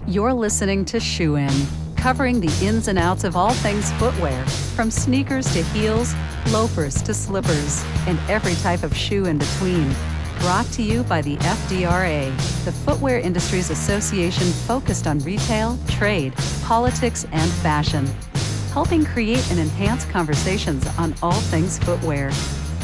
You're listening to Shoe In, covering the ins and outs of all things footwear, from sneakers to heels, loafers to slippers, and every type of shoe in between. Brought to you by the FDRA, the Footwear Industries Association focused on retail, trade, politics, and fashion, helping create and enhance conversations on all things footwear.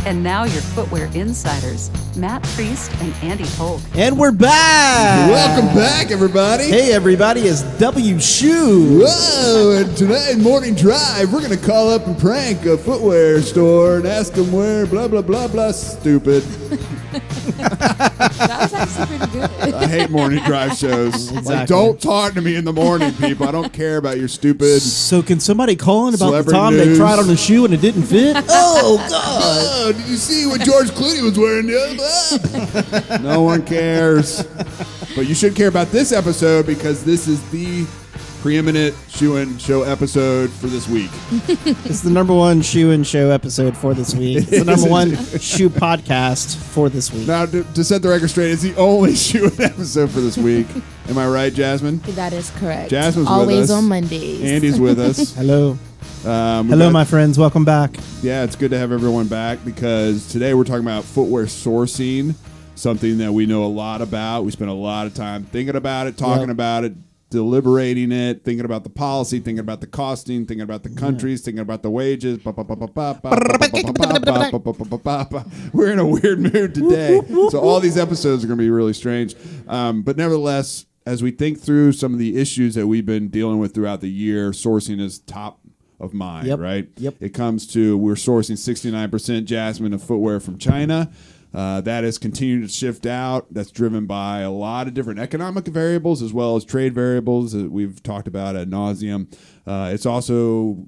And now your footwear insiders, Matt Priest and Andy Polk. And we're back! Welcome back, everybody. Hey, everybody, it's W Shoe. Whoa, and tonight in Morning Drive, we're going to call up and prank a footwear store and ask them where blah, blah, blah, blah, stupid. That was actually pretty good. I hate Morning Drive shows. Exactly. Like, don't talk to me in the morning, people. I don't care about your stupid... So can somebody call in about the Celebrity time news. they tried on a shoe and it didn't fit? Oh, God. Oh, did you see what George Clooney was wearing the other day? No one cares. But you should care about this episode because this is the preeminent Shoe-In Show episode for this week. It's the number one Shoe and Show episode for this week. It's the number one shoe podcast for this week. Now, to set the record straight, it's the only Shoe-In episode for this week. Am I right, Jasmine? That is correct. Jasmine's always with us. on Mondays. Andy's with us. Hello. Hello, my friends. Welcome back. Yeah, it's good to have everyone back because today we're talking about footwear sourcing, something that we know a lot about. We spend a lot of time thinking about it, talking about it, deliberating it, thinking about the policy, thinking about the costing, thinking about the countries, thinking about the wages. We're in a weird mood today. So all these episodes are going to be really strange. But nevertheless, as we think through some of the issues that we've been dealing with throughout the year, sourcing is top of mind, right? Yep. It comes to we're sourcing 69% Jasmine of footwear from China. That has continued to shift out. That's driven by a lot of different economic variables as well as trade variables that we've talked about ad nauseum. It's also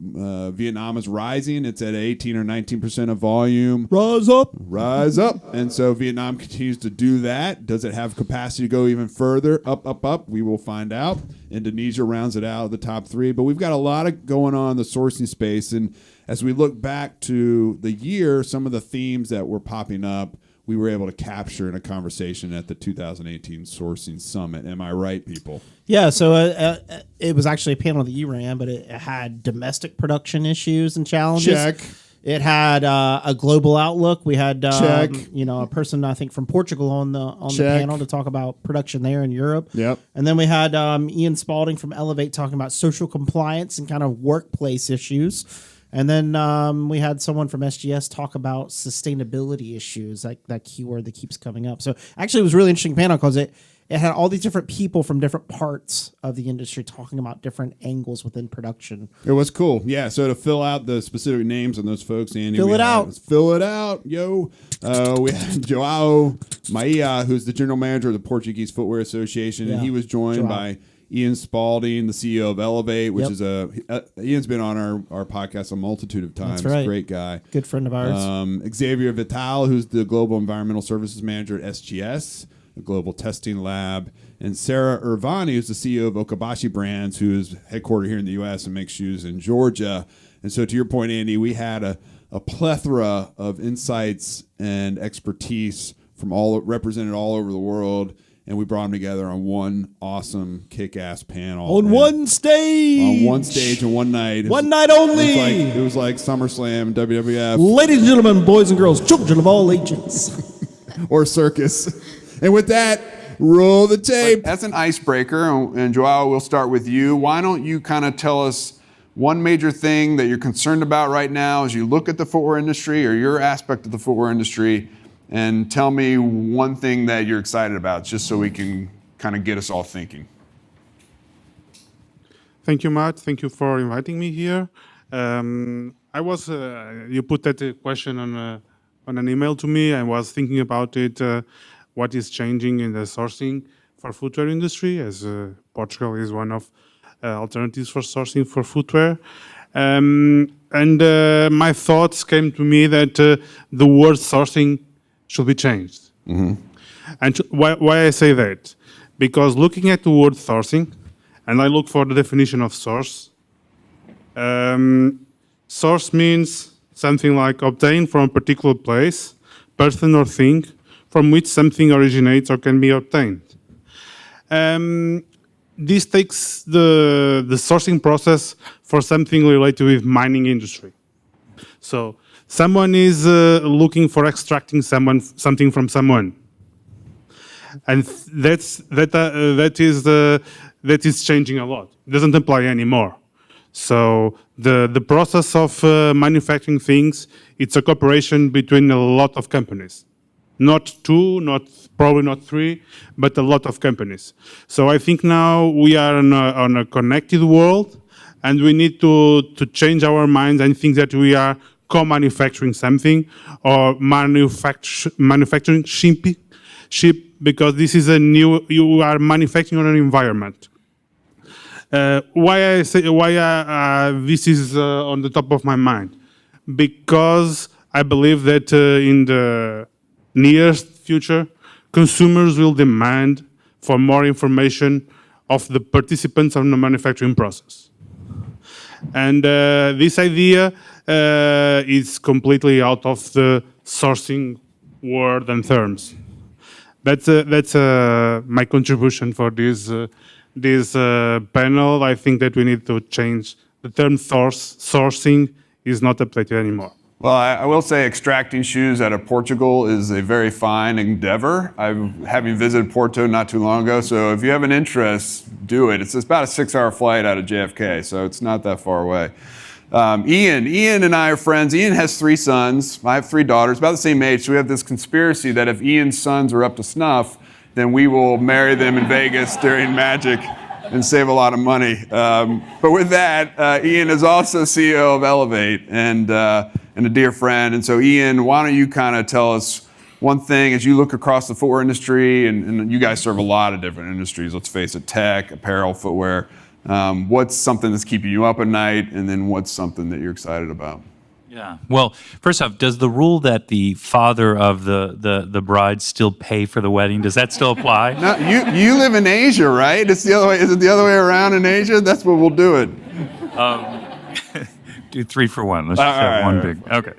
Vietnam is rising. It's at 18 or 19% of volume. Rise up. Rise up. And so Vietnam continues to do that. Does it have capacity to go even further? Up, up, up. We will find out. Indonesia rounds it out of the top three. But we've got a lot of going on in the sourcing space. And as we look back to the year, some of the themes that were popping up, we were able to capture in a conversation at the 2018 Sourcing Summit. Am I right, people? Yeah, so it was actually a panel that you ran, but it had domestic production issues and challenges. Check. It had a global outlook. We had Check. a person I think from Portugal on the Check. panel to talk about production there in Europe. Yep. And then we had Ian Spalding from Elevate talking about social compliance and kind of workplace issues. And then we had someone from SGS talk about sustainability issues, like that keyword that keeps coming up. So actually, it was a really interesting panel because it had all these different people from different parts of the industry talking about different angles within production. It was cool. Yeah, so to fill out the specific names on those folks, Andy. Fill it out. Fill it out, yo. We had Joao Maia, who's the general manager of the Portuguese Footwear Association, and he was joined by Ian Spalding, the CEO of Elevate, which is Ian's been on our podcast a multitude of times. That's right. Great guy. Good friend of ours. Xavier Vital, who's the Global Environmental Services Manager at SGS, a global testing lab. And Sarah Irvani, who's the CEO of Okabashi Brands, who is headquartered here in the U.S. and makes shoes in Georgia. And so to your point, Andy, we had a plethora of insights and expertise from represented all over the world. And we brought them together on one awesome kick-ass panel. On one stage. On one stage and one night. One night only. It was like SummerSlam, WWF. Ladies and gentlemen, boys and girls, children of all ages. Or circus. And with that, roll the tape. As an icebreaker, and Joao, we'll start with you. Why don't you kind of tell us one major thing that you're concerned about right now as you look at the footwear industry or your aspect of the footwear industry, and tell me one thing that you're excited about, just so we can kind of get us all thinking. Thank you, Matt. Thank you for inviting me here. You put that question on an email to me. I was thinking about it, what is changing in the sourcing for footwear industry, as Portugal is one of alternatives for sourcing for footwear. And my thoughts came to me that the word sourcing should be changed. Mm-hmm. And why I say that? Because looking at the word sourcing, and I look for the definition of source, source means something like obtained from a particular place, person or thing from which something originates or can be obtained. this takes the sourcing process for something related with mining industry. So someone is looking for extracting something from someone, and that is changing a lot. It doesn't apply anymore. So the process of manufacturing things, it's a cooperation between a lot of companies. Not two, probably not three, but a lot of companies. So I think now we are on a connected world, and we need to change our minds and think that we are co-manufacturing something or manufacturing ship, because this is you are manufacturing on an environment. Why this is on the top of my mind? Because I believe that in the nearest future, consumers will demand for more information of the participants of the manufacturing process. And this idea is completely out of the sourcing word and terms. That's my contribution for this panel. I think that we need to change the term sourcing is not updated anymore. Well, I will say extracting shoes out of Portugal is a very fine endeavor. Having visited Porto not too long ago, so if you have an interest, do it. It's about a 6-hour flight out of JFK, so it's not that far away. Ian and I are friends. Ian has 3 sons. I have 3 daughters, about the same age. So we have this conspiracy that if Ian's sons are up to snuff, then we will marry them in Vegas during Magic and save a lot of money. But with that, Ian is also CEO of Elevate and a dear friend. And so Ian, why don't you kind of tell us one thing as you look across the footwear industry, and you guys serve a lot of different industries, let's face it, tech, apparel, footwear. What's something that's keeping you up at night, and then what's something that you're excited about? Yeah. Well, first off, does the rule that the father of the bride still pay for the wedding, does that still apply? No, you live in Asia, right? It's the other way. Is it the other way around in Asia? That's what we'll do it. Do 3 for 1. Let's just have one big. Okay.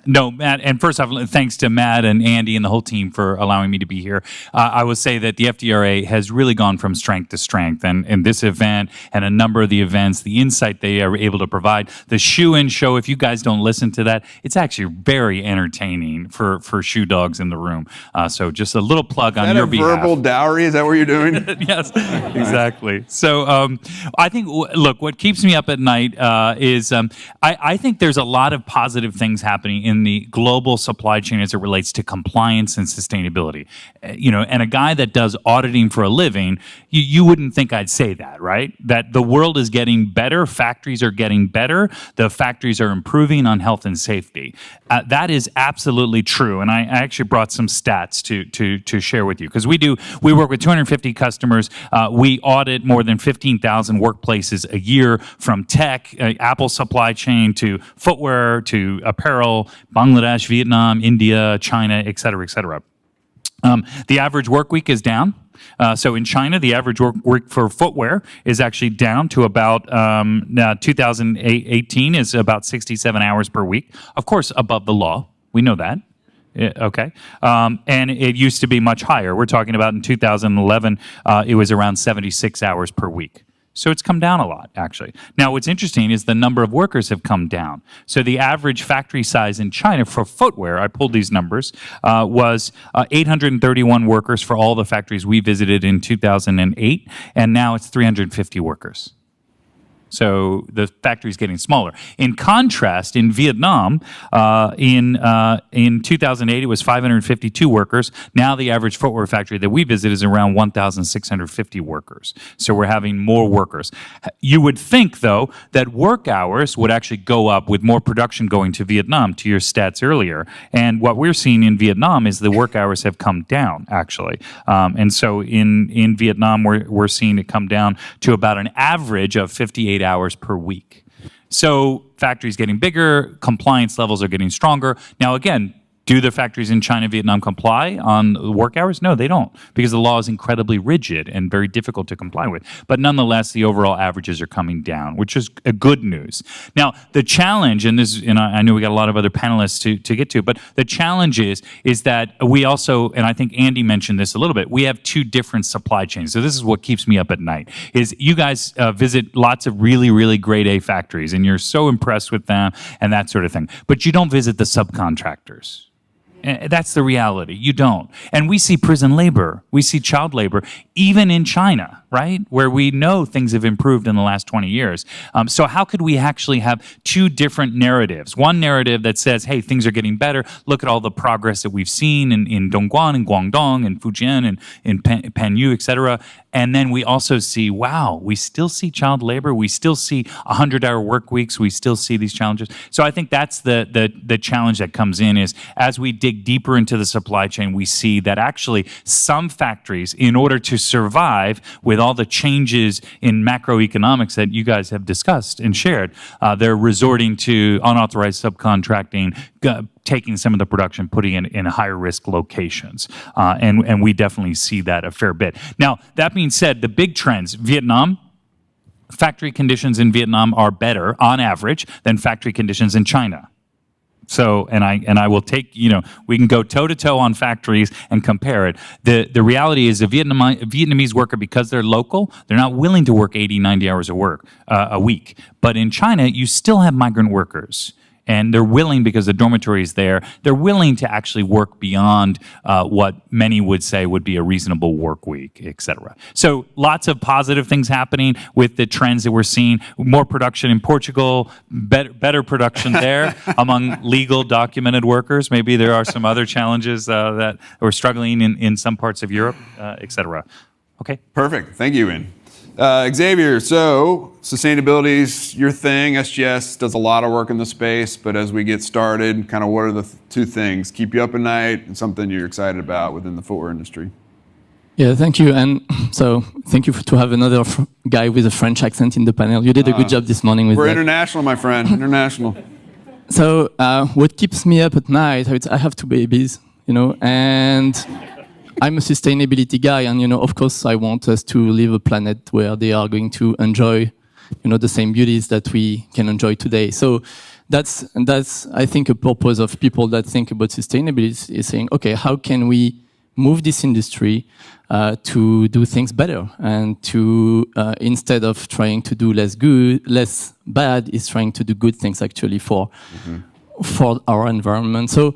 No, Matt, and first off, thanks to Matt and Andy and the whole team for allowing me to be here. I would say that the FDRA has really gone from strength to strength, and in this event and a number of the events, the insight they are able to provide, the Shoe-In show, if you guys don't listen to that, it's actually very entertaining for shoe dogs in the room. So just a little plug on your behalf. Verbal dowry? Is that what you're doing? Yes, exactly. So I think, look, what keeps me up at night is I think there's a lot of positive things happening in the global supply chain as it relates to compliance and sustainability. And a guy that does auditing for a living, you wouldn't think I'd say that, right? That the world is getting better, factories are getting better, the factories are improving on health and safety. That is absolutely true, and I actually brought some stats to share with you, because we work with 250 customers. We audit more than 15,000 workplaces a year, from tech, Apple supply chain, to footwear, to apparel, Bangladesh, Vietnam, India, China, et cetera, et cetera. The average work week is down. So in China, the average work week for footwear is actually down to about 2018 is about 67 hours per week. Of course, above the law. We know that. Okay. And it used to be much higher. We're talking about in 2011, it was around 76 hours per week. So it's come down a lot, actually. Now, what's interesting is the number of workers have come down. So the average factory size in China for footwear, I pulled these numbers, was 831 workers for all the factories we visited in 2008, and now it's 350 workers. So the factory is getting smaller. In contrast, in Vietnam, in 2008, it was 552 workers. Now the average footwear factory that we visit is around 1,650 workers. So we're having more workers. You would think, though, that work hours would actually go up with more production going to Vietnam, to your stats earlier. And what we're seeing in Vietnam is the work hours have come down, actually. And so in Vietnam, we're seeing it come down to about an average of 58 hours per week. So factories getting bigger, compliance levels are getting stronger. Now, again, Do the factories in China, Vietnam comply on work hours? No, they don't, because the law is incredibly rigid and very difficult to comply with. But nonetheless, the overall averages are coming down, which is a good news. Now, the challenge, and this, and I know we got a lot of other panelists to get to, but the challenge is that we also, and I think Andy mentioned this a little bit, we have two different supply chains. So this is what keeps me up at night, is you guys visit lots of really, really grade A factories, and you're so impressed with them and that sort of thing. But you don't visit the subcontractors. That's the reality. You don't. And we see prison labor. We see child labor, even in China, right? Where we know things have improved in the last 20 years. So how could we actually have two different narratives? One narrative that says, hey, things are getting better. Look at all the progress that we've seen in Dongguan, in Guangdong, in Fujian, and in Panyu, et cetera. And then we also see, wow, we still see child labor. We still see 100-hour work weeks. We still see these challenges. So I think that's the challenge that comes in, is as we dig deeper into the supply chain, we see that actually some factories, in order to survive with all the changes in macroeconomics that you guys have discussed and shared, they're resorting to unauthorized subcontracting, taking some of the production, putting it in higher risk locations. And we definitely see that a fair bit. Now, that being said, the big trends, Vietnam, factory conditions in Vietnam are better on average than factory conditions in China. So, and I will take, we can go toe to toe on factories and compare it. The reality is the Vietnamese worker, because they're local, they're not willing to work 80, 90 hours of work a week. But in China, you still have migrant workers. And they're willing, because the dormitory is there, they're willing to actually work beyond what many would say would be a reasonable work week, et cetera. So lots of positive things happening with the trends that we're seeing. More production in Portugal, better production there among legal documented workers. Maybe there are some other challenges that we're struggling in some parts of Europe, et cetera. Okay. Perfect. Thank you, Ian. Xavier, so sustainability is your thing. SGS does a lot of work in the space, but as we get started, kind of what are the two things keep you up at night and something you're excited about within the footwear industry? Yeah, thank you. And so thank you to have another guy with a French accent in the panel. You did a good job this morning with We're that. international, my friend, international. So what keeps me up at night, I have two babies, and I'm a sustainability guy, and of course, I want us to live a planet where they are going to enjoy, the same beauties that we can enjoy today. So that's I think a purpose of people that think about sustainability is saying, okay, how can we move this industry to do things better, and to instead of trying to do less bad, is trying to do good things actually for our environment. So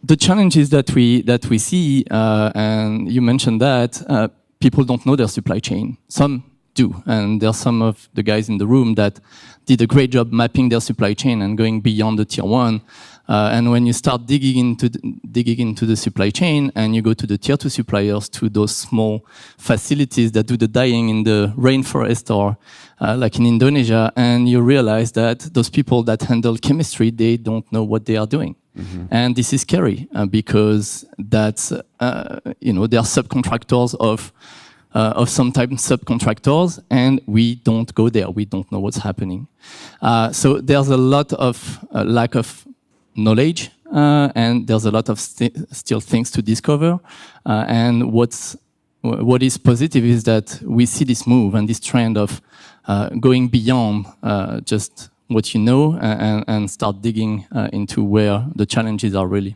the challenges that we see, and you mentioned that, people don't know their supply chain. Some do, and there are some of the guys in the room that did a great job mapping their supply chain and going beyond the tier one. And when you start digging into the supply chain, and you go to the tier two suppliers, to those small facilities that do the dyeing in the rainforest or like in Indonesia, and you realize that those people that handle chemistry, they don't know what they are doing. And this is scary because that's, they are subcontractors of sometimes subcontractors, and we don't go there. We don't know what's happening. So there's a lot of lack of knowledge, and there's a lot of still things to discover. And what is positive is that we see this move and this trend of going beyond just what you know, and start digging into where the challenges are really.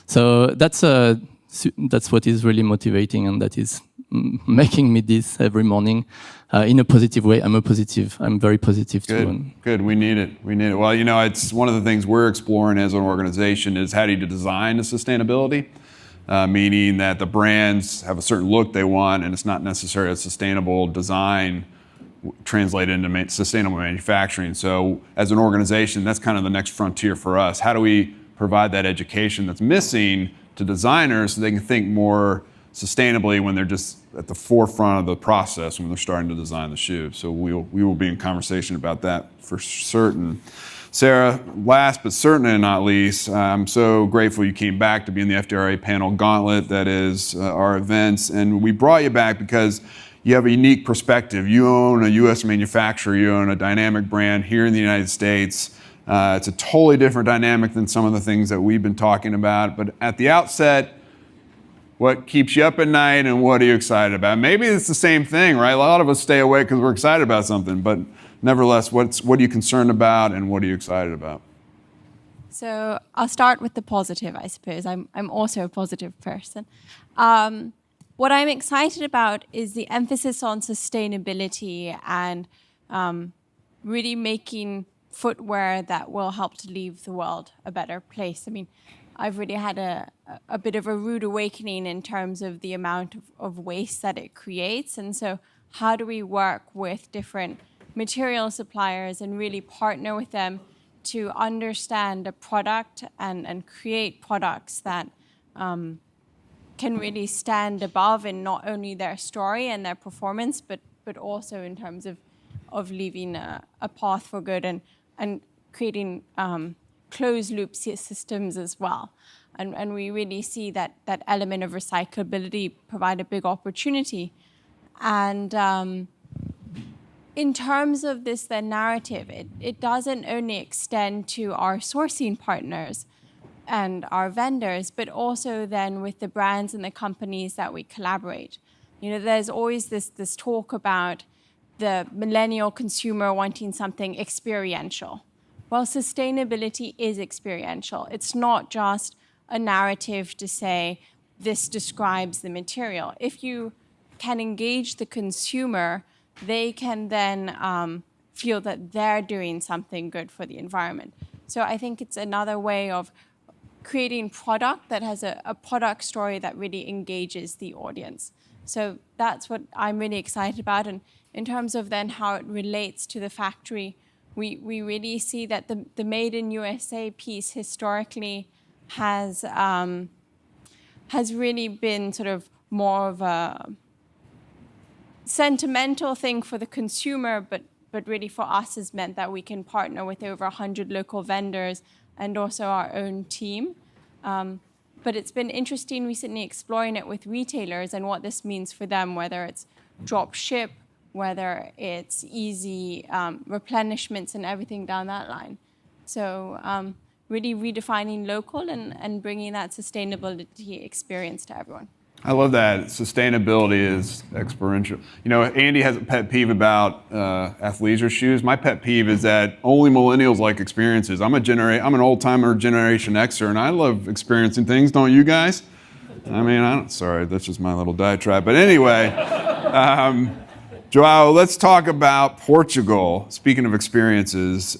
So that's what is really motivating, and that is making me this every morning in a positive way. I'm very positive too. Good. We need it. Well, it's one of the things we're exploring as an organization is how do you design the sustainability, meaning that the brands have a certain look they want, and it's not necessarily a sustainable design translated into sustainable manufacturing. So as an organization, that's kind of the next frontier for us. How do we provide that education that's missing to designers so they can think more sustainably when they're just at the forefront of the process when they're starting to design the shoe? So we will be in conversation about that for certain. Sarah, last but certainly not least, I'm so grateful you came back to be in the FDRA panel gauntlet that is our events. And we brought you back because you have a unique perspective. You own a U.S. manufacturer. You own a dynamic brand here in the United States. It's a totally different dynamic than some of the things that we've been talking about. But at the outset, what keeps you up at night and what are you excited about? Maybe it's the same thing, right? A lot of us stay awake because we're excited about something, but nevertheless, what are you concerned about and what are you excited about? So I'll start with the positive, I suppose. I'm also a positive person. What I'm excited about is the emphasis on sustainability and really making footwear that will help to leave the world a better place. I mean, I've really had a bit of a rude awakening in terms of the amount of waste that it creates. And so how do we work with different material suppliers and really partner with them to understand a product and create products that can really stand above in not only their story and their performance, but also in terms of leaving a path for good and creating closed loop systems as well. And we really see that element of recyclability provide a big opportunity. And in terms of this then narrative, it doesn't only extend to our sourcing partners and our vendors, but also then with the brands and the companies that we collaborate. You know, there's always this talk about the millennial consumer wanting something experiential. Well, sustainability is experiential. It's not just a narrative to say this describes the material. If you can engage the consumer, they can then feel that they're doing something good for the environment. So I think it's another way of creating product that has a product story that really engages the audience. So that's what I'm really excited about. And in terms of then how it relates to the factory, we really see that the Made in USA piece historically has really been sort of more of a sentimental thing for the consumer, but really for us has meant that we can partner with over 100 local vendors and also our own team. But it's been interesting recently exploring it with retailers and what this means for them, whether it's drop ship, whether it's easy replenishments and everything down that line. So really redefining local and bringing that sustainability experience to everyone. I love that. Sustainability is experiential. You know, Andy has a pet peeve about athleisure shoes. My pet peeve is that only millennials like experiences. I'm an old-timer Generation Xer, and I love experiencing things. Don't you guys? I mean, sorry, that's just my little diatribe. But anyway, Joao, let's talk about Portugal. Speaking of experiences,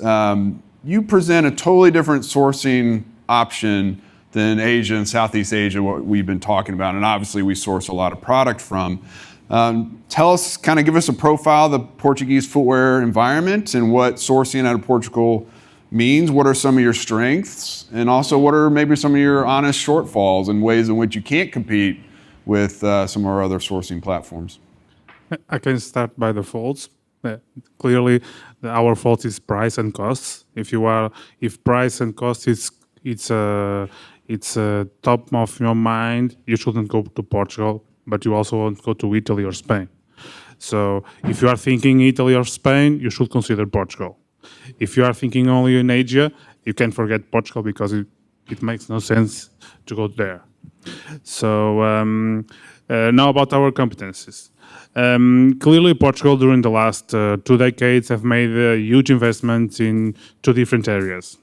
you present a totally different sourcing option than Asia and Southeast Asia, what we've been talking about. And obviously we source a lot of product from. Tell us, kind of give us a profile of the Portuguese footwear environment and what sourcing out of Portugal means. What are some of your strengths? And also what are maybe some of your honest shortfalls and ways in which you can't compete with some of our other sourcing platforms? I can start by the faults. Clearly, our fault is price and costs. If price and cost it's top of your mind, you shouldn't go to Portugal, but you also won't go to Italy or Spain. So if you are thinking Italy or Spain, you should consider Portugal. If you are thinking only in Asia, you can forget Portugal because it makes no sense to go there. So now about our competencies. Clearly, Portugal during the last 2 decades have made a huge investment in 2 different areas.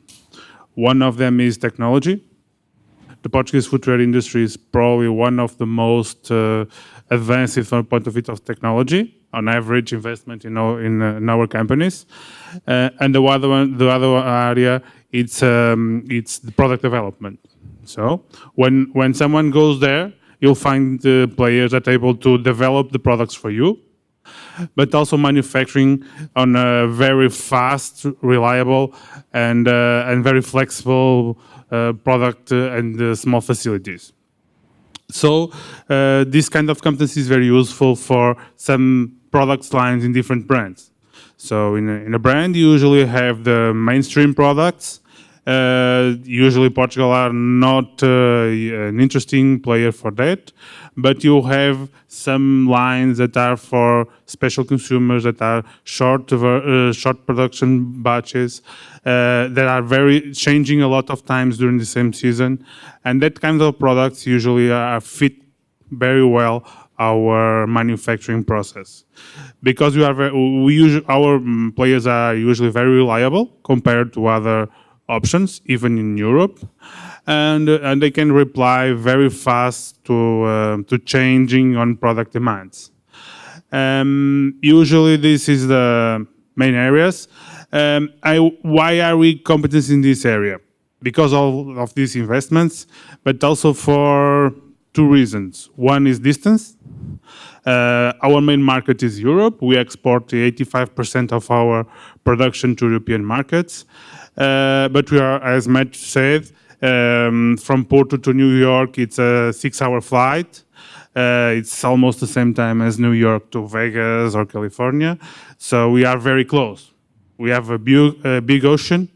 One of them is technology. The Portuguese footwear industry is probably one of the most advanced from the point of view of technology, on average investment in our companies. And the other area, it's the product development. So when someone goes there, you'll find the players that are able to develop the products for you, but also manufacturing on a very fast, reliable, and very flexible product and small facilities. So this kind of competence is very useful for some product lines in different brands. So in a brand, you usually have the mainstream products, Usually Portugal are not an interesting player for that, but you have some lines that are for special consumers, that are short production batches, that are very changing a lot of times during the same season, and that kind of products usually fit very well our manufacturing process, because our players are usually very reliable compared to other options, even in Europe, and they can reply very fast to changing on product demands. Usually, this is the main areas. Why are we competent in this area? Because of these investments, but also for two reasons. One is distance. Our main market is Europe. We export 85% of our production to European markets. But we are, as Matt said, from Porto to New York, it's a 6-hour flight. It's almost the same time as New York to Vegas or California. So we are very close. We have a big ocean,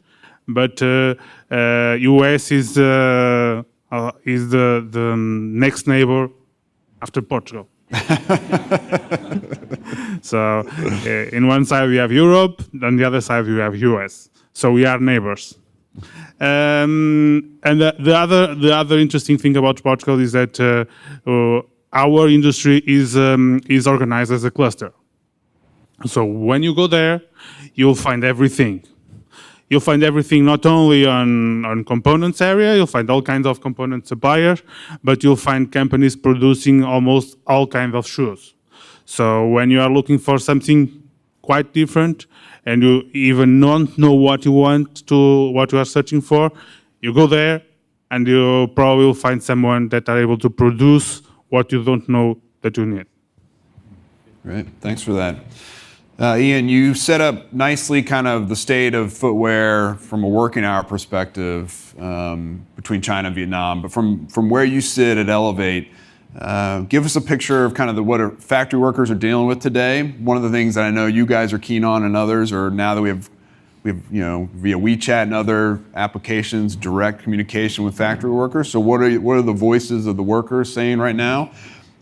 but US is the next neighbor after Portugal. So in one side we have Europe, on the other side we have US. So we are neighbors. And the other interesting thing about Portugal is that our industry is organized as a cluster. So when you go there, you'll find everything. You'll find everything not only on components area, you'll find all kinds of component suppliers, but you'll find companies producing almost all kinds of shoes. So when you are looking for something quite different, and you even don't know what you are searching for, you go there, and you probably will find someone that are able to produce what you don't know that you need. Great, thanks for that. Ian, you set up nicely kind of the state of footwear from a working hour perspective between China and Vietnam, but from where you sit at Elevate, give us a picture of kind of what factory workers are dealing with today. One of the things that I know you guys are keen on, and others, are now that we have via WeChat and other applications, direct communication with factory workers. So what are the voices of the workers saying right now?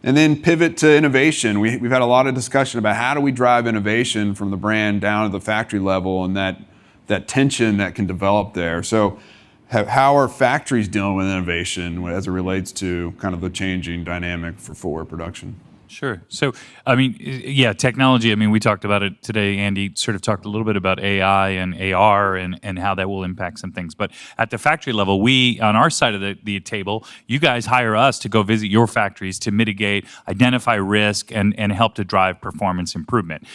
And then pivot to innovation. We've had a lot of discussion about how do we drive innovation from the brand down to the factory level, and that tension that can develop there. So how are factories dealing with innovation as it relates to kind of the changing dynamic for footwear production? Sure. So, I mean, yeah, technology, I mean, we talked about it today. Andy sort of talked a little bit about AI and AR and how that will impact some things. But at the factory level, we, on our side of the table, you guys hire us to go visit your factories to mitigate, identify risk, and help to drive performance improvement.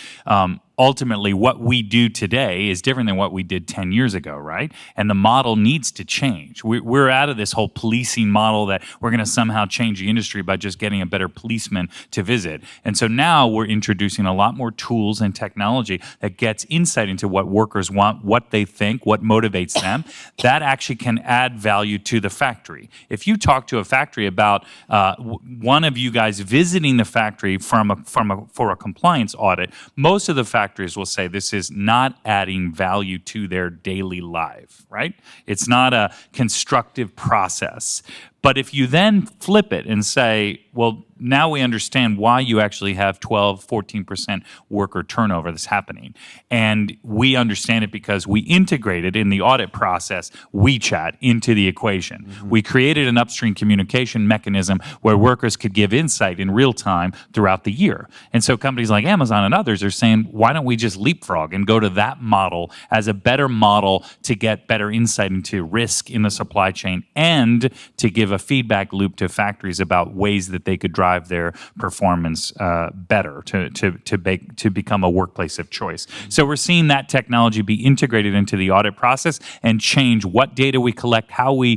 Ultimately, what we do today is different than what we did 10 years ago, right? And the model needs to change. We're out of this whole policing model that we're going to somehow change the industry by just getting a better policeman to visit. And so now we're introducing a lot more tools and technology that gets insight into what workers want, what they think, what motivates them. That actually can add value to the factory. If you talk to a factory about one of you guys visiting the factory for a compliance audit, most of the factories will say this is not adding value to their daily life, right? It's not a constructive process. But if you then flip it and say, well, now we understand why you actually have 12, 14% worker turnover that's happening. And we understand it because we integrated in the audit process WeChat into the equation. Mm-hmm. We created an upstream communication mechanism where workers could give insight in real time throughout the year. And so companies like Amazon and others are saying, why don't we just leapfrog and go to that model as a better model to get better insight into risk in the supply chain and to give a feedback loop to factories about ways that they could drive their performance better to become a workplace of choice. So we're seeing that technology be integrated into the audit process and change what data we collect, how we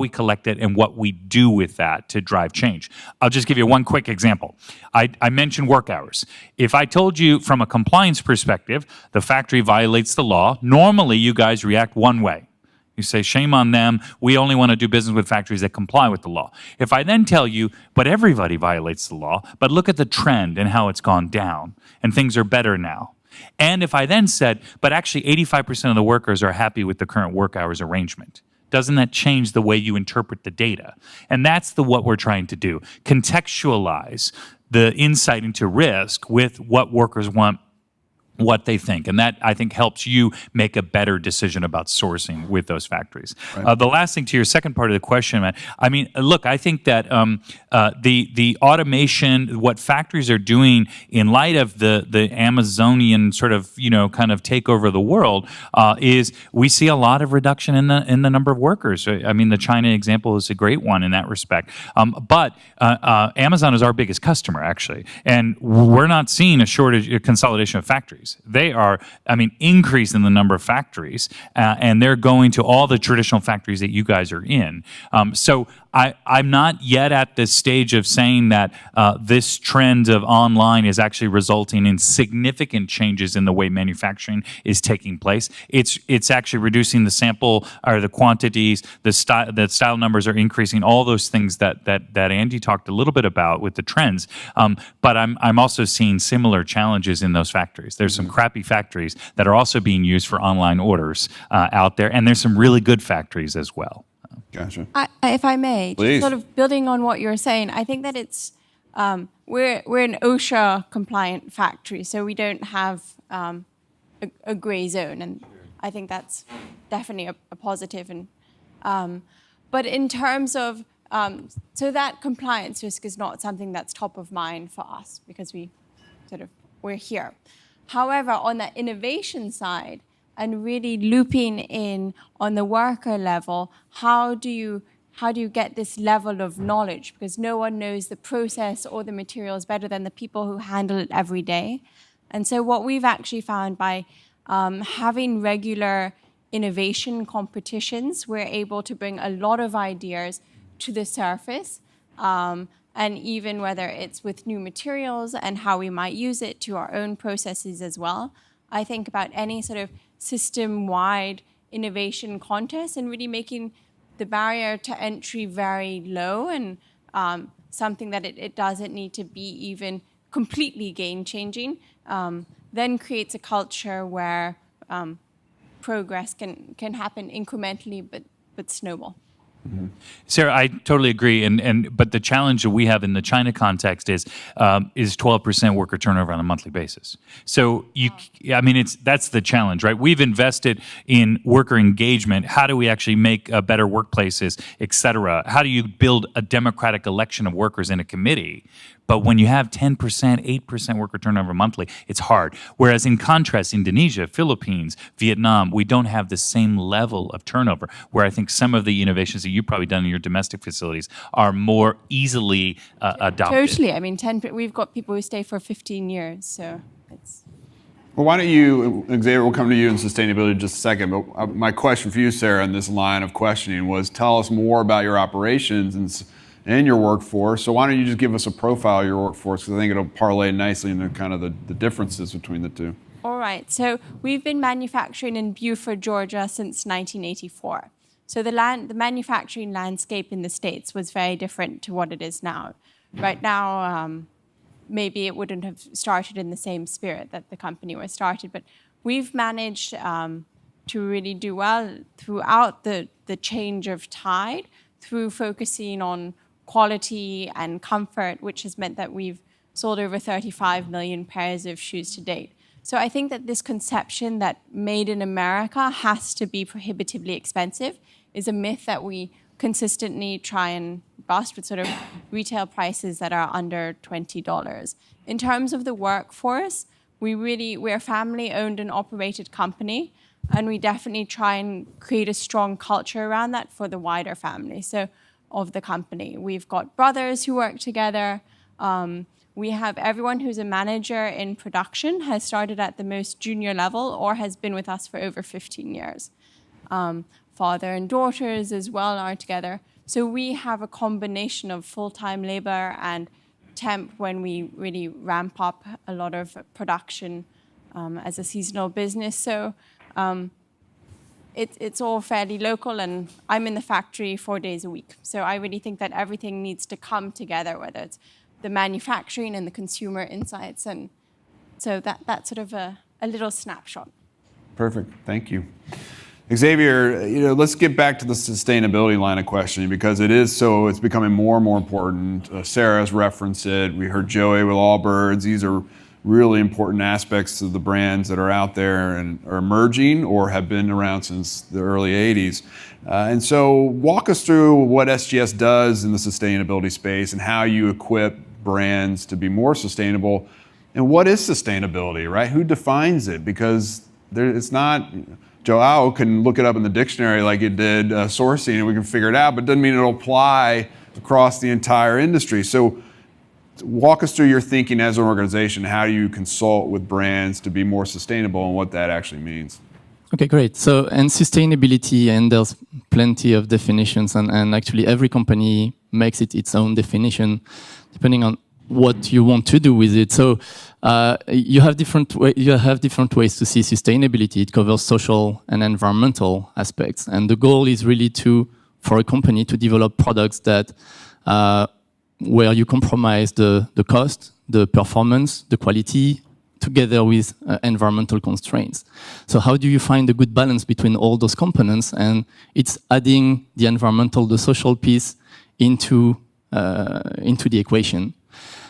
collect it, and what we do with that to drive change. I'll just give you one quick example. I mentioned work hours. If I told you from a compliance perspective, the factory violates the law, normally you guys react one way. You say, shame on them. We only want to do business with factories that comply with the law. If I then tell you, but everybody violates the law, but look at the trend and how it's gone down, and things are better now. And if I then said, but actually 85% of the workers are happy with the current work hours arrangement, doesn't that change the way you interpret the data? And that's what we're trying to do. Contextualize the insight into risk with what workers want, what they think. And that, I think, helps you make a better decision about sourcing with those factories. Right. The last thing to your second part of the question, Matt, I mean, look, I think that the automation, what factories are doing in light of the Amazonian sort of, kind of takeover of the world, is we see a lot of reduction in the number of workers. I mean, the China example is a great one in that respect. But Amazon is our biggest customer, actually. And we're not seeing a consolidation of factories. They are, increasing the number of factories, and they're going to all the traditional factories that you guys are in. So I'm not yet at this stage of saying that this trend of online is actually resulting in significant changes in the way manufacturing is taking place. It's actually reducing the sample or the quantities, the style numbers are increasing, all those things that Andy talked a little bit about with the trends. But I'm also seeing similar challenges in those factories. There's some crappy factories that are also being used for online orders out there, and there's some really good factories as well. Gotcha. If I may, Please. just sort of building on what you're saying, I think that it's we're an OSHA compliant factory, so we don't have a gray zone, and I think that's definitely a positive. And but in terms of so that compliance risk is not something that's top of mind for us because we're here. However, on the innovation side, and really looping in on the worker level, how do you get this level of knowledge? Because no one knows the process or the materials better than the people who handle it every day. And so what we've actually found by having regular innovation competitions, we're able to bring a lot of ideas to the surface. And even whether it's with new materials and how we might use it to our own processes as well. I think about any sort of system-wide innovation contest and really making the barrier to entry very low and something that it doesn't need to be even completely game-changing, then creates a culture where progress can happen incrementally but snowball. Mm-hmm. Sarah, I totally agree, but the challenge that we have in the China context is 12% worker turnover on a monthly basis. So that's the challenge, right? We've invested in worker engagement. How do we actually make better workplaces, et cetera? How do you build a democratic election of workers in a committee? But when you have 10%, 8% worker turnover monthly, it's hard. Whereas in contrast, Indonesia, Philippines, Vietnam, we don't have the same level of turnover, where I think some of the innovations that you've probably done in your domestic facilities are more easily adopted. Totally. We've got people who stay for 15 years, so it's... Well, why don't you, Xavier, we'll come to you in sustainability in just a second, but my question for you, Sarah, in this line of questioning was tell us more about your operations and your workforce. So why don't you just give us a profile of your workforce, because I think it'll parlay nicely into kind of the differences between the two. All right. So we've been manufacturing in Buford, Georgia since 1984. So the manufacturing landscape in the States was very different to what it is now. Right now, maybe it wouldn't have started in the same spirit that the company was started, but we've managed to really do well throughout the change of tide through focusing on quality and comfort, which has meant that we've sold over 35 million pairs of shoes to date. So I think that this conception that made in America has to be prohibitively expensive is a myth that we consistently try and bust with sort of retail prices that are under $20. In terms of the workforce, we're a family-owned and operated company, and we definitely try and create a strong culture around that for the wider family. So of the company. We've got brothers who work together. We have everyone who's a manager in production has started at the most junior level or has been with us for over 15 years. Father and daughters as well are together. So we have a combination of full-time labor and temp when we really ramp up a lot of production as a seasonal business. So it's all fairly local, and I'm in the factory 4 days a week. So I really think that everything needs to come together, whether it's the manufacturing and the consumer insights. And so that's sort of a little snapshot. Perfect. Thank you. Xavier, let's get back to the sustainability line of questioning because it's becoming more and more important. Sarah's referenced it. We heard Joey with Allbirds. These are really important aspects of the brands that are out there and are emerging or have been around since the early 80s. And so walk us through what SGS does in the sustainability space and how you equip brands to be more sustainable. And what is sustainability, right? Who defines it? Because it's not... Joao can look it up in the dictionary like it did sourcing and we can figure it out, but it doesn't mean it'll apply across the entire industry. So walk us through your thinking as an organization. How do you consult with brands to be more sustainable and what that actually means? Okay, great. So, and sustainability, and there's plenty of definitions, and actually every company makes it its own definition depending on what you want to do with it. So you have different ways to see sustainability. It covers social and environmental aspects, and the goal is really for a company to develop products that where you compromise the cost, the performance, the quality, together with environmental constraints. So how do you find a good balance between all those components? And it's adding the environmental, the social piece into the equation.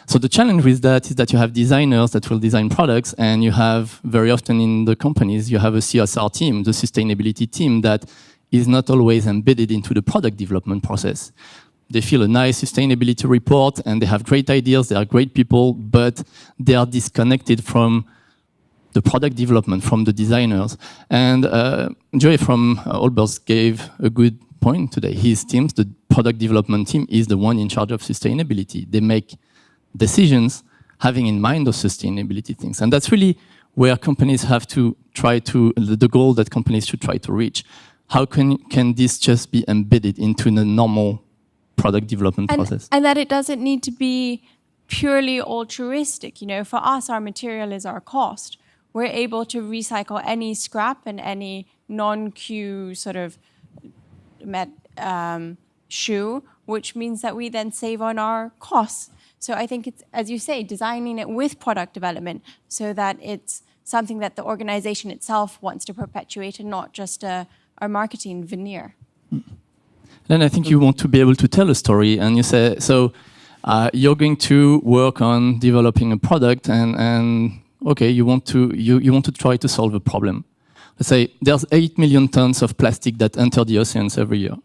So the challenge with that is that you have designers that will design products, and you have very often in the companies, you have a CSR team, the sustainability team, that is not always embedded into the product development process. They feel a nice sustainability report and they have great ideas, they are great people, but they are disconnected from the product development, from the designers. And Joey from Allbirds gave a good point today. His teams, the product development team, is the one in charge of sustainability. They make decisions having in mind those sustainability things. And that's really where companies have to try to, the goal that companies should try to reach. How can this just be embedded into the normal product development process? And that it doesn't need to be purely altruistic. For us, our material is our cost. We're able to recycle any scrap and any non-Q sort of shoe, which means that we then save on our costs. So I think it's, as you say, designing it with product development so that it's something that the organization itself wants to perpetuate and not just a marketing veneer. Then I think you want to be able to tell a story, and you say, so you're going to work on developing a product, and okay, you want to try to solve a problem. Let's say there's 8 million tons of plastic that enter the oceans every year,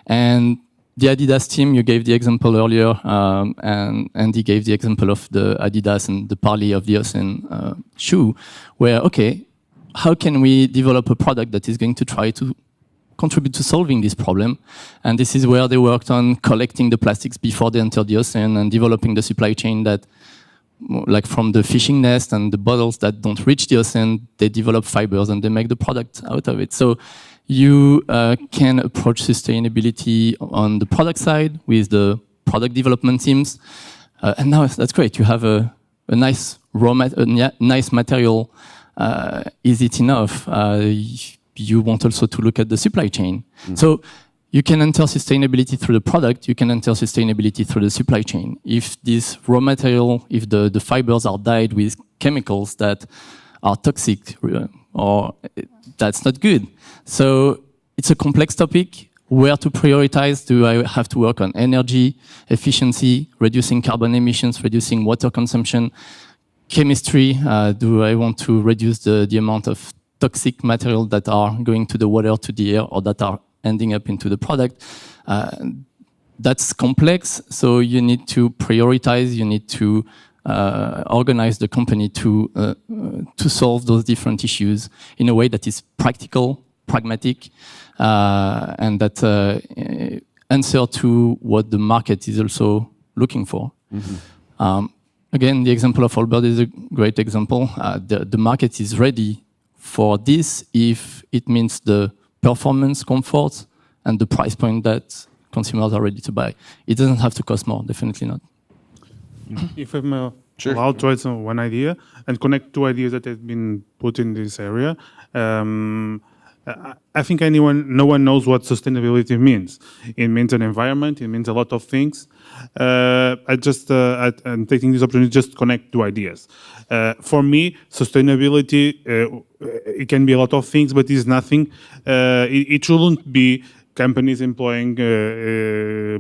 and the Adidas team, you gave the example earlier, and Andy gave the example of the Adidas and the Parley of the Ocean shoe, where, okay, how can we develop a product that is going to try to contribute to solving this problem? And this is where they worked on collecting the plastics before they enter the ocean and developing the supply chain that, like from the fishing nest and the bottles that don't reach the ocean, they develop fibers and they make the product out of it. So you can approach sustainability on the product side with the product development teams. And now that's great. You have a nice nice material. Is it enough? You want also to look at the supply chain. Mm-hmm. So you can enter sustainability through the product, you can enter sustainability through the supply chain. If this raw material, if the fibers are dyed with chemicals that are toxic, or that's not good. So it's a complex topic. Where to prioritize? Do I have to work on energy, efficiency, reducing carbon emissions, reducing water consumption, chemistry? Do I want to reduce the amount of toxic material that are going to the water, to the air, or that are ending up into the product? That's complex, so you need to prioritize, you need to organize the company to solve those different issues in a way that is practical, pragmatic, and that answer to what the market is also looking for. Mm-hmm. Again, the example of Allbirds is a great example. The market is ready for this if it means the performance, comfort, and the price point that consumers are ready to buy. It doesn't have to cost more, definitely not. If I'm Sure. allowed to add one idea and connect two ideas that have been put in this area. I think no one knows what sustainability means. It means an environment. It means a lot of things. I'm taking this opportunity just to connect two ideas. For me, sustainability, it can be a lot of things, but it's nothing. It shouldn't be companies employing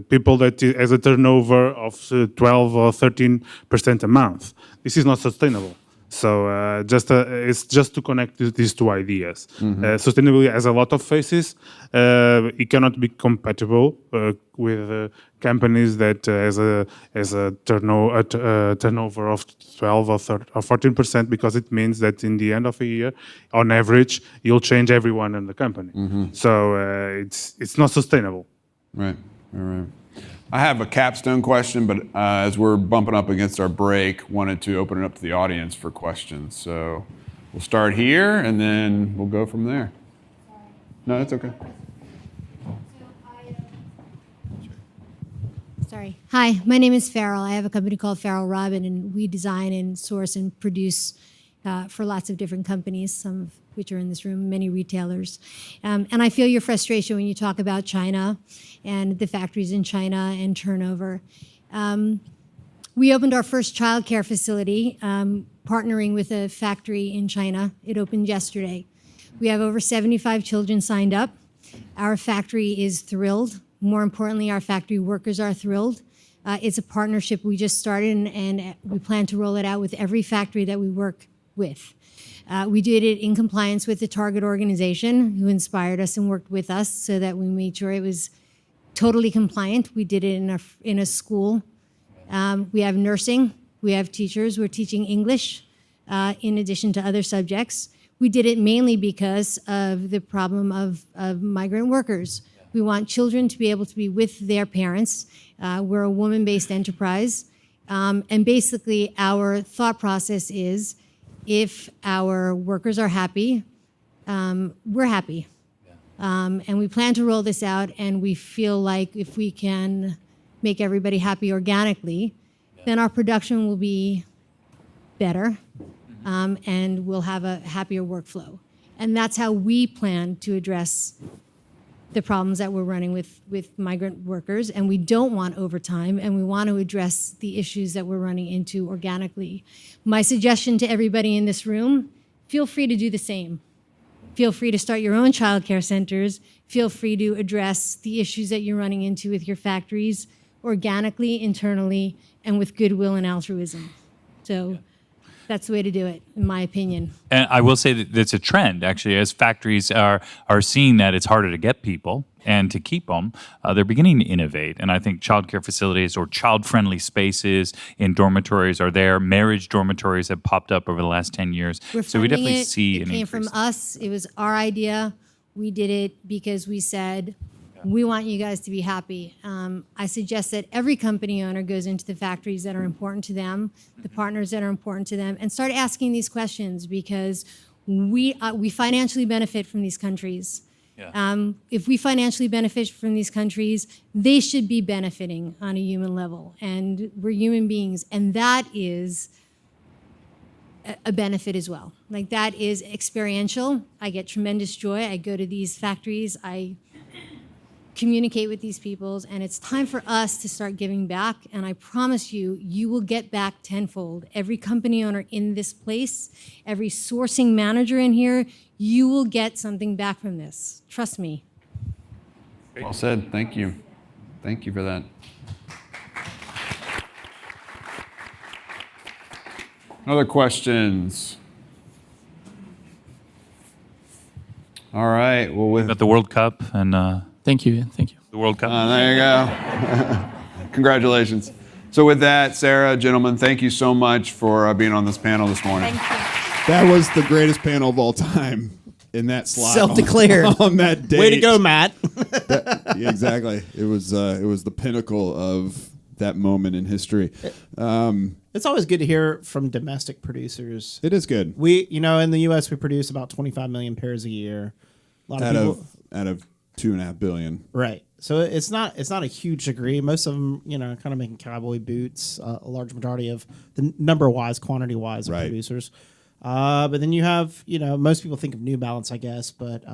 people that has a turnover of 12 or 13% a month. This is not sustainable. So it's just to connect these two ideas. Sustainability has a lot of faces. It cannot be compatible with companies that has a turnover of 12 or 14%, because it means that in the end of a year, on average, you'll change everyone in the company. So it's not sustainable. Right. I have a capstone question, but as we're bumping up against our break, wanted to open it up to the audience for questions. So we'll start here, and then we'll go from there. No, that's okay. Sorry. Hi, my name is Farrell. I have a company called Farrell Robin, and we design and source and produce for lots of different companies, some of which are in this room, many retailers. And I feel your frustration when you talk about China and the factories in China and turnover. We opened our first childcare facility, partnering with a factory in China. It opened yesterday. We have over 75 children signed up. Our factory is thrilled. More importantly, our factory workers are thrilled. It's a partnership we just started, and we plan to roll it out with every factory that we work with. We did it in compliance with the target organization who inspired us and worked with us so that we made sure it was totally compliant. We did it in a school. We have nursing. We have teachers. We're teaching English in addition to other subjects. We did it mainly because of the problem of migrant workers. We want children to be able to be with their parents. We're a woman-based enterprise. And basically, our thought process is, if our workers are happy, we're happy. And we plan to roll this out, and we feel like if we can make everybody happy organically, then our production will be better, and we'll have a happier workflow. And that's how we plan to address the problems that we're running with migrant workers. And we don't want overtime, and we want to address the issues that we're running into organically. My suggestion to everybody in this room, feel free to do the same. Feel free to start your own childcare centers. Feel free to address the issues that you're running into with your factories organically, internally, and with goodwill and altruism. So that's the way to do it, in my opinion. And I will say that it's a trend, actually, as factories are seeing that it's harder to get people and to keep them, they're beginning to innovate. And I think childcare facilities or child-friendly spaces in dormitories are there. Marriage dormitories have popped up over the last 10 years. So we definitely see it an came increase. from us. It was our idea. We did it because we said, we want you guys to be happy. I suggest that every company owner goes into the factories that are important to them, the partners that are important to them, and start asking these questions, because we financially benefit from these countries. Yeah. If we financially benefit from these countries, they should be benefiting on a human level. And we're human beings, and that is a benefit as well. Like, that is experiential. I get tremendous joy. I go to these factories. I communicate with these peoples, and it's time for us to start giving back. And I promise you, you will get back tenfold. Every company owner in this place, every sourcing manager in here, you will get something back from this. Trust me. Well said. Thank you. Thank you for that. Other questions? All right. Well, with At the World Cup and Thank you. the World Cup. there you go. Congratulations. So with that, Sarah, gentlemen, thank you so much for being on this panel this morning. Thank you. That was the greatest panel of all time in that slot. Self-declared. on that date. Way to go, Matt. Yeah, exactly. It was the pinnacle of that moment in history. It's always good to hear from domestic producers. It is good. We, in the U.S., we produce about 25 million pairs a year. A lot of people, out of 2.5 billion. right? So it's not a huge degree. Most of them, kind of making cowboy boots. A large majority of the number-wise, quantity-wise, of Right. producers. But then you have, most people think of New Balance, I guess, but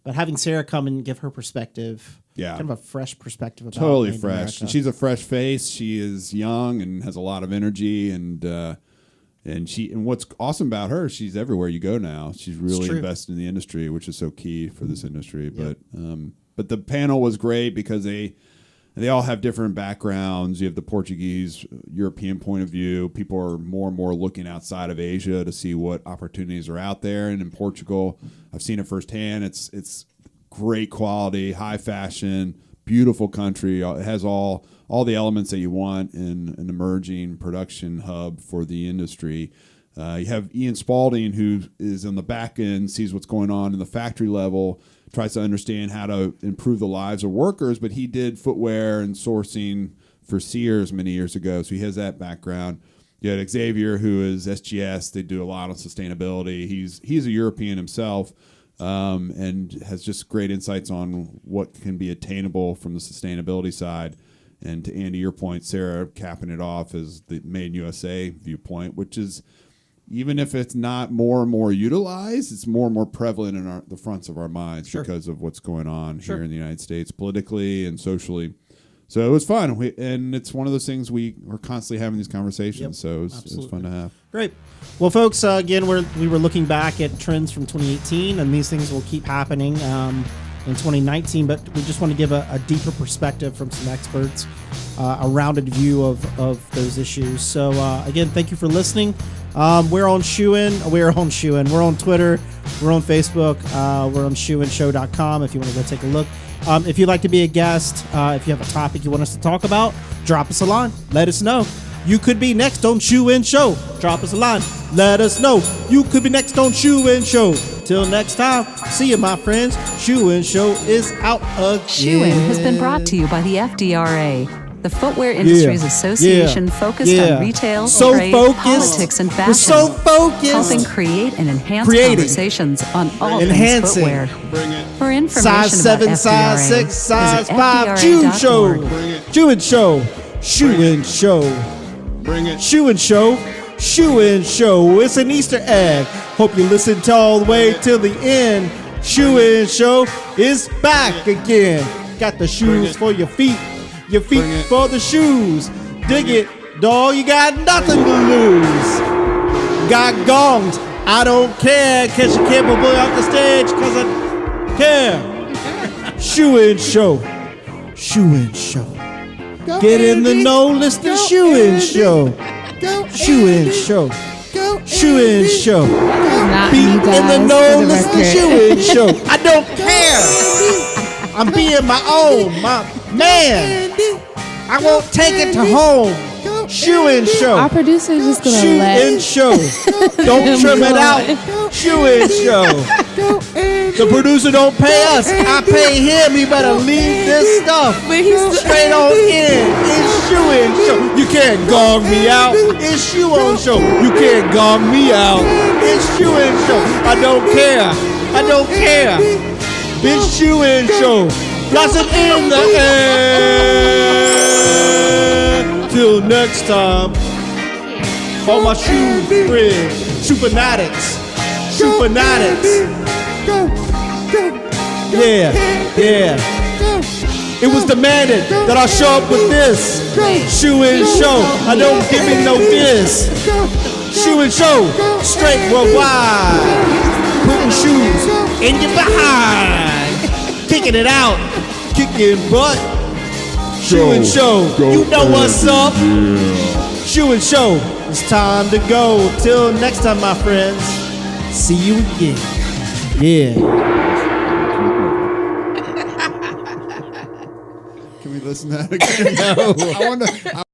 having Sarah come and give her perspective, kind of a fresh perspective about totally Made in fresh. America. And she's a fresh face. She is young and has a lot of energy, and what's awesome about her, she's everywhere you go now. She's really invested in the industry, which is so key for this industry. Yep. But the panel was great because they all have different backgrounds. You have the Portuguese, European point of view. People are more and more looking outside of Asia to see what opportunities are out there. And in Portugal, I've seen it firsthand. It's great quality, high fashion, beautiful country. It has all the elements that you want in an emerging production hub for the industry. You have Ian Spalding, who is on the back end, sees what's going on in the factory level, tries to understand how to improve the lives of workers, but he did footwear and sourcing for Sears many years ago, so he has that background. You had Xavier, who is SGS. They do a lot on sustainability. He's a European himself, and has just great insights on what can be attainable from the sustainability side. And to Andy, your point, Sarah capping it off as the Made in USA viewpoint, which is, even if it's not more and more utilized, it's more and more prevalent in the fronts of our minds because of what's going on here in the United States politically and socially. So it was fun. And it's one of those things we're constantly having these conversations. Yep, so it was fun to have. Great. Well, folks, again, we were looking back at trends from 2018, and these things will keep happening in 2019, but we just want to give a deeper perspective from some experts, a rounded view of those issues. So again, thank you for listening. We're on Shoein. We're on Twitter. We're on Facebook. We're on shoeinshow.com if you want to go take a look. If you'd like to be a guest, if you have a topic you want us to talk about, drop us a line. Let us know. You could be next on Shoein Show. Drop us a line. Let us know. You could be next on Shoein Show. Till next time, see you, my friends. Shoein Show is out again. Shoein has been brought to you by the FDRA, the Footwear Industries Association, focused on retail, trade, politics, and fashion. We're so focused. Helping create and enhance conversations on all things footwear. Bring it. For information Size 7, about size FDRA, 6, size visit 5. Shoe Show. Bring it. Shoein Show. Shoein Show. Bring it. Shoein Show. Shoein Show. It's an Easter egg. Hope you listened all the way till the end. Shoein Show is back again. Got the shoes for your feet. Your feet for the shoes. Dig it, dog. You got nothing to lose. Got gonged. I don't care. Catch a cable boy off the stage because I care. Shoein Show. Shoein Show. Get in the know, listen to Shoein Show. Shoein Show. Shoein Show. Be in the know, listen to Shoein Show. I don't care. I'm being my own, my man. I won't take it to home. Shoein Show. Our producer is just gonna Shoein Show. Don't trim it out. Shoein Show. The producer don't pay us. I pay him. He better leave this stuff straight on in. It's Shoein Show. You can't gong me out. It's Shoein Show. You can't gong me out. It's Shoein Show. I don't care. I don't care. It's Shoein Show. Blossom in the air. Till next time. All my shoe friends. Superfanatics. Superfanatics. Yeah, yeah. It was demanded that I show up with this. Shoein Show. I don't give me no diss. Shoein Show. Straight worldwide. Putting shoes in your behind. Kicking it out. Kicking butt. Shoein Show. You know what's up. Shoein Show. It's time to go. Till next time, my friends. See you again. Yeah. Can we listen to that again? No. I want to.